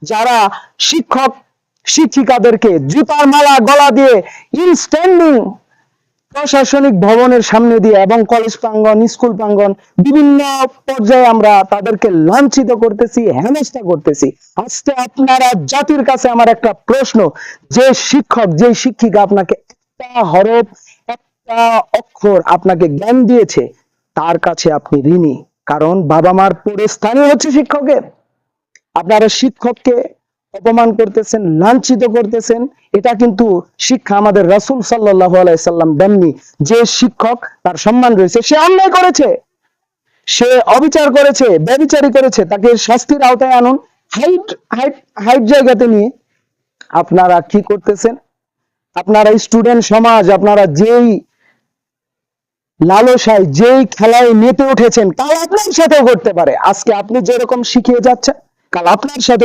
যারা শিক্ষক শিক্ষিকাদেরকে জুতার মালা গলা দিয়ে ইনস্ট্যান্ডিং প্রশাসনিক ভবনের সামনে দিয়ে এবং কলেজ প্রাঙ্গণ, স্কুল প্রাঙ্গণ বিভিন্ন পর্যায়ে আমরা তাদেরকে লাঞ্ছিত করতেছি, হেনস্থা করতেছি। আজকে আপনারা জাতির কাছে আমার একটা প্রশ্ন, যে শিক্ষক যে শিক্ষিকা আপনাকে একটা হরফ একটা অক্ষর আপনাকে জ্ঞান দিয়েছে, তার কাছে আপনি ঋণী। কারণ বাবা মার পরে স্থানীয় হচ্ছে শিক্ষকের। আপনারা শিক্ষককে অপমান করতেছেন, লাঞ্ছিত করতেছেন। এটা কিন্তু শিক্ষা আমাদের রাসূল সাল্লাল্লাহু আলাইহি সাল্লাম দেননি। যে শিক্ষক তার সম্মান রয়েছে, সে অন্যায় করেছে, সে অবিচার করেছে, ব্যভিচারী করেছে, তাকে শাস্তির আওতায় আনুন। হাইট হাইট হাইট জায়গাতে নিয়ে আপনারা কি করতেছেন? আপনারা স্টুডেন্ট সমাজ, আপনারা যেই লালসায় যেই খেলায় মেতে উঠেছেন, কাল আপনার সাথেও করতে পারে। আজকে আপনি যেরকম শিখিয়ে যাচ্ছেন, কাল আপনার সাথে